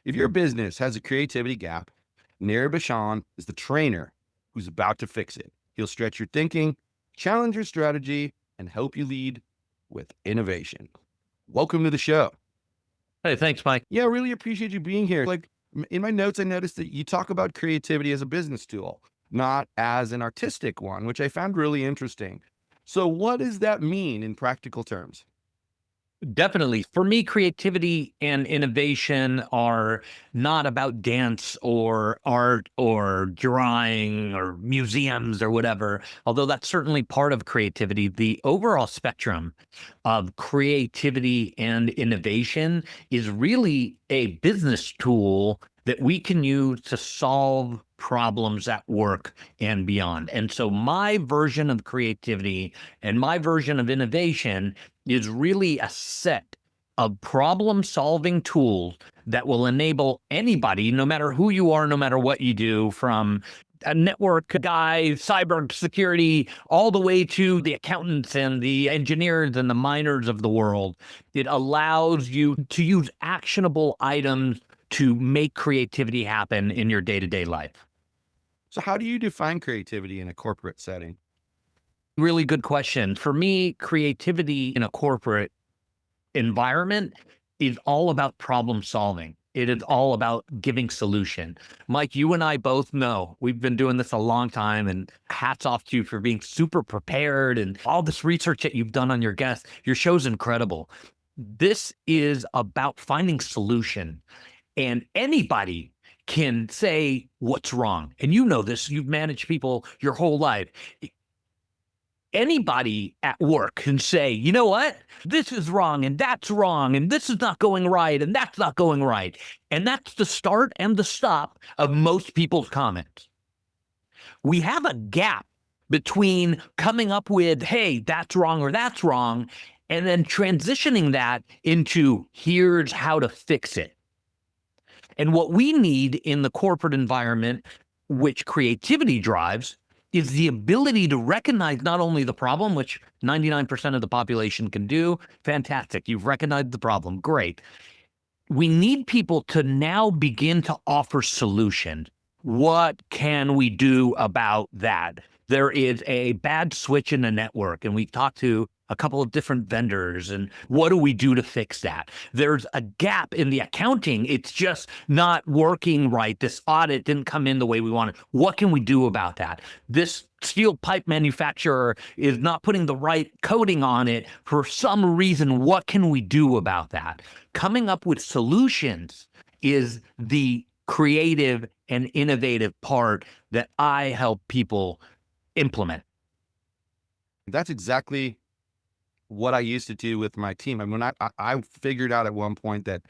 If your business has a creativity gap, Nir Bashan is the trainer who's about to fix it. He'll stretch your thinking, challenge your strategy, and help you lead with innovation. Welcome to the show. Hey, thanks, Mike. Yeah, I really appreciate you being here. Like in my notes, I noticed that you talk about creativity as a business tool, not as an artistic one, which I found really interesting. So what does that mean in practical terms? Definitely. For me, creativity and innovation are not about dance or art or drawing or museums or whatever, although that's certainly part of creativity. The overall spectrum of creativity and innovation is really a business tool that we can use to solve problems at work and beyond. And so, my version of creativity and my version of innovation is really a set of problem solving tools that will enable anybody, no matter who you are, no matter what you do, from a network guy, cyber security, all the way to the accountants and the engineers and the miners of the world. It allows you to use actionable items to make creativity happen in your day-to-day life. So how do you define creativity in a corporate setting? Really good question. For me, creativity in a corporate environment is all about problem solving. It is all about giving solution. Mike, you and I both know we've been doing this a long time, and hats off to you for being super prepared and all this research that you've done on your guests. Your show's incredible. This is about finding solution, and anybody can say what's wrong. And you know this, you've managed people your whole life. Anybody at work can say, you know what, this is wrong and this is not going right and that's not going right. And that's the start and the stop of most people's comments. We have a gap between coming up with, hey, that's wrong or that's wrong, and then transitioning that into here's how to fix it. And what we need in the corporate environment, which creativity drives, is the ability to recognize not only the problem, which 99% of the population can do. Fantastic. You've recognized the problem. Great. We need people to now begin to offer solutions. What can we do about that? There is a bad switch in the network, and we've talked to a couple of different vendors, and what do we do to fix that? There's a gap in the accounting. It's just not working right. This audit didn't come in the way we wanted. What can we do about that? This steel pipe manufacturer is not putting the right coating on it for some reason. What can we do about that? Coming up with solutions is the creative and innovative part that I help people implement. That's exactly what I used to do with my team. I mean, I figured out at one point that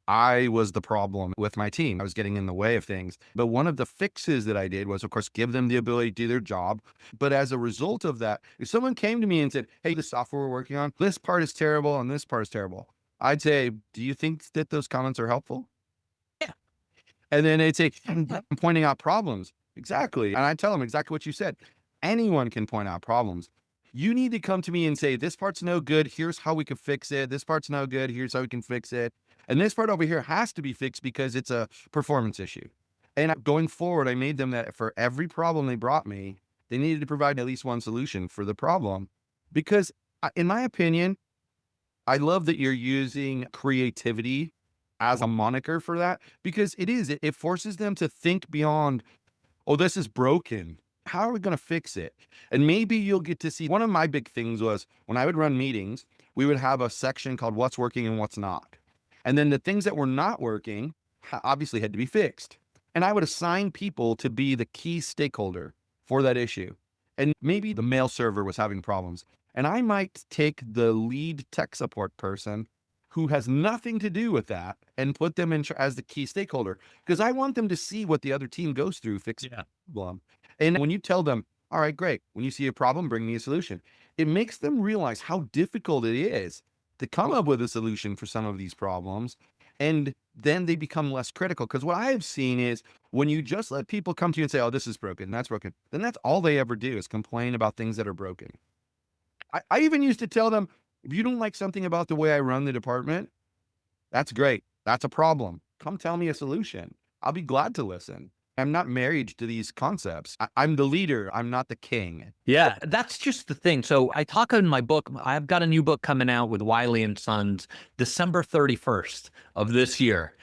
I was the problem with my team. I was getting in the way of things. But one of the fixes that I did was, of course, give them the ability to do their job. But as a result of that, if someone came to me and said, hey, the software we're working on, this part is terrible and this part is terrible, I'd say, do you think that those comments are helpful? Yeah. And then they'd say, I'm pointing out problems. Exactly. And I tell them exactly what you said. Anyone can point out problems. You need to come to me and say, this part's no good. Here's how we can fix it. This part's no good. Here's how we can fix it. And this part over here has to be fixed because it's a performance issue. And going forward, I made them that for every problem they brought me, they needed to provide at least one solution for the problem. Because in my opinion, I love that you're using creativity as a moniker for that, because it forces them to think beyond, oh, this is broken. How are we going to fix it? And maybe you'll get to see, one of my big things was when I would run meetings, we would have a section called what's working and what's not. And then the things that were not working obviously had to be fixed. And I would assign people to be the key stakeholder for that issue. And maybe the mail server was having problems. And I might take the lead tech support person who has nothing to do with that and put them in as the key stakeholder, because I want them to see what the other team goes through fixing the problem. And when you tell them, all right, great, when you see a problem, bring me a solution, it makes them realize how difficult it is to come up with a solution for some of these problems. And then they become less critical. Because what I have seen is when you just let people come to you and say, oh, this is broken, that's broken, then that's all they ever do is complain about things that are broken. I even used to tell them, if you don't like something about the way I run the department, that's great. That's a problem. come tell me a solution. I'll be glad to listen. I'm not married to these concepts. I'm the leader. I'm not the king. Yeah, that's just the thing. So I talk in my book. I've got a new book coming out with Wiley and Sons, December 31st of this year.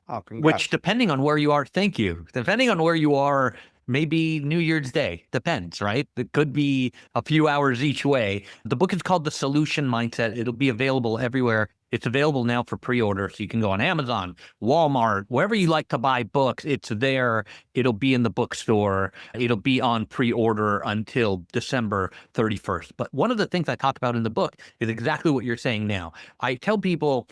Oh, Which, congrats. depending on where you are, thank you. Depending on where you are, maybe New Year's Day. Depends, right? It could be a few hours each way. The book is called The Solution Mindset. It'll be available everywhere. It's available now for pre-order. So you can go on Amazon, Walmart, wherever you like to buy books. It's there. It'll be in the bookstore. It'll be on pre-order until December 31st. But one of the things I talk about in the book is exactly what you're saying now. I tell people,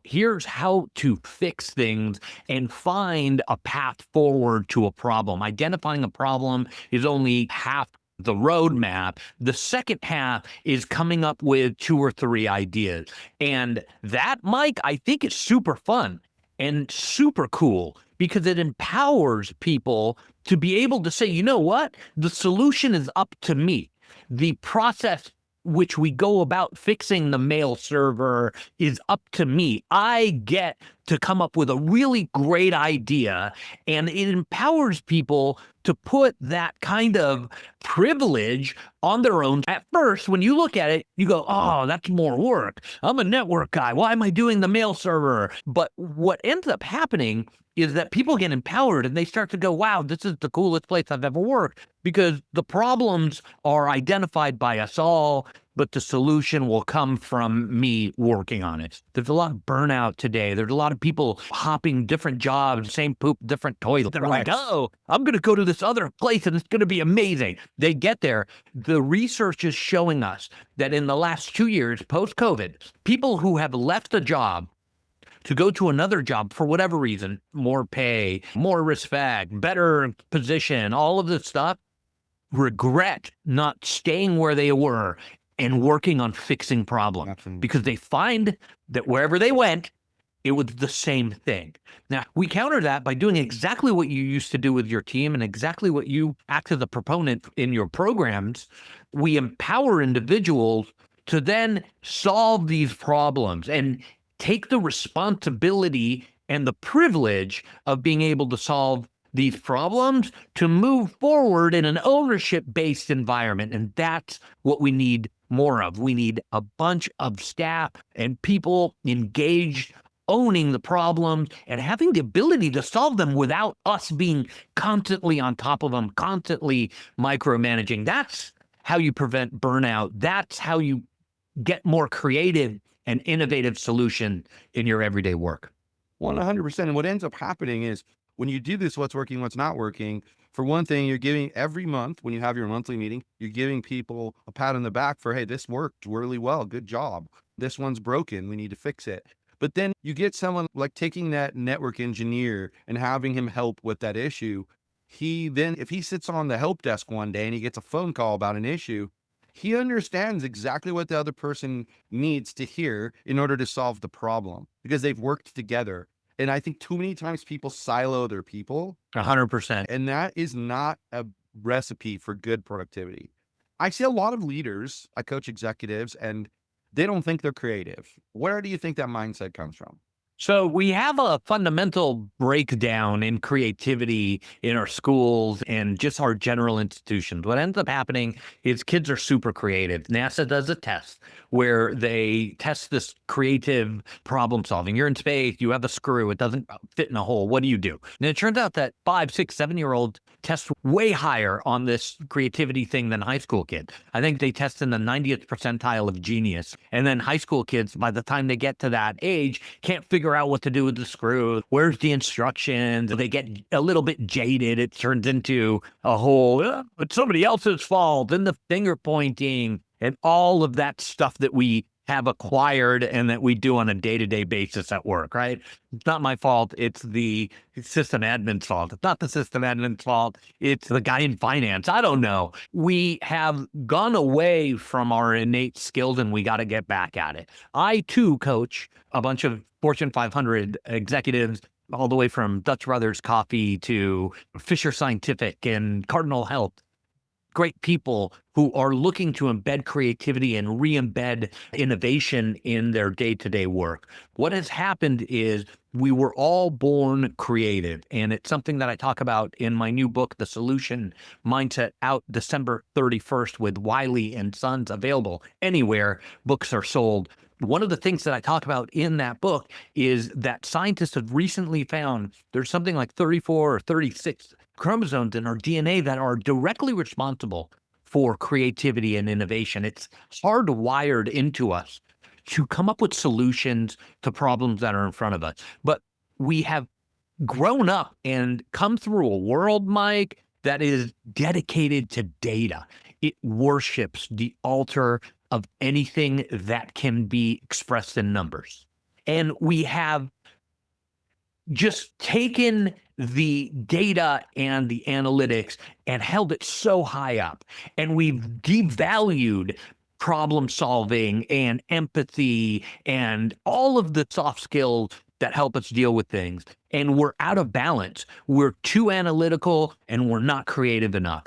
here's how to fix things and find a path forward to a problem. Identifying a problem is only half the roadmap. The second half is coming up with 2 or 3 ideas. And that, Mike, I think is super fun and super cool because it empowers people to be able to say, you know what? The solution is up to me. The process which we go about fixing the mail server is up to me. I get to come up with a really great idea, and it empowers people to put that kind of privilege on their own. At first, when you look at it, you go, oh, that's more work. I'm a network guy. Why am I doing the mail server? But what ends up happening is that people get empowered and they start to go, wow, this is the coolest place I've ever worked, because the problems are identified by us all, but the solution will come from me working on it. There's a lot of burnout today. There's a lot of people hopping different jobs, same poop, different toilet. They're like, oh, I'm going to go to this other place and it's going to be amazing. They get there. The research is showing us that in the last 2 years, post-COVID, people who have left a job to go to another job for whatever reason, more pay, more respect, better position, all of this stuff, regret not staying where they were and working on fixing problems because they find that wherever they went, it was the same thing. Now, we counter that by doing exactly what you used to do with your team and exactly what you act as a proponent in your programs. We empower individuals to then solve these problems and take the responsibility and the privilege of being able to solve these problems to move forward in an ownership-based environment. And that's what we need more of. We need a bunch of staff and people engaged, owning the problems and having the ability to solve them without us being constantly on top of them, constantly micromanaging. That's how you prevent burnout. That's how you get more creative and innovative solution in your everyday work. 100%. And what ends up happening is when you do this, what's working, what's not working, for one thing, you're giving every month when you have your monthly meeting, you're giving people a pat on the back for, hey, this worked really well. Good job. This one's broken. We need to fix it. But then you get someone like taking that network engineer and having him help with that issue. He then, if he sits on the help desk one day and he gets a phone call about an issue, he understands exactly what the other person needs to hear in order to solve the problem because they've worked together. And I think too many times people silo their people. 100%. And that is not a recipe for good productivity. I see a lot of leaders, I coach executives, and they don't think they're creative. Where do you think that mindset comes from? So we have a fundamental breakdown in creativity in our schools and just our general institutions. What ends up happening is kids are super creative. NASA does a test where they test this creative problem solving. You're in space, you have a screw, it doesn't fit in a hole. What do you do? And it turns out that 5, 6, 7-year-olds test way higher on this creativity thing than high school kids. I think they test in the 90th percentile of genius. And then high school kids, by the time they get to that age, can't figure out what to do with the screw. Where's the instructions? They get a little bit jaded. It turns into a whole, it's somebody else's fault, and the finger pointing and all of that stuff that we have acquired and that we do on a day-to-day basis at work, right? It's not my fault. It's the system admin's fault. It's not the system admin's fault. It's the guy in finance. I don't know. We have gone away from our innate skills and we got to get back at it. I too coach a bunch of Fortune 500 executives all the way from Dutch Brothers Coffee to Fisher Scientific and Cardinal Health. great people who are looking to embed creativity and re-embed innovation in their day-to-day work. What has happened is we were all born creative, and it's something that I talk about in my new book, The Solution Mindset, out December 31st with Wiley and Sons, available anywhere books are sold. One of the things that I talk about in that book is that scientists have recently found there's something like 34 or 36 chromosomes in our DNA that are directly responsible for creativity and innovation. It's hardwired into us to come up with solutions to problems that are in front of us. But we have grown up and come through a world, Mike, that is dedicated to data. It worships the altar of anything that can be expressed in numbers. And we have just taken the data and the analytics and held it so high up. And we've devalued problem solving and empathy and all of the soft skills that help us deal with things. And we're out of balance. We're too analytical and we're not creative enough.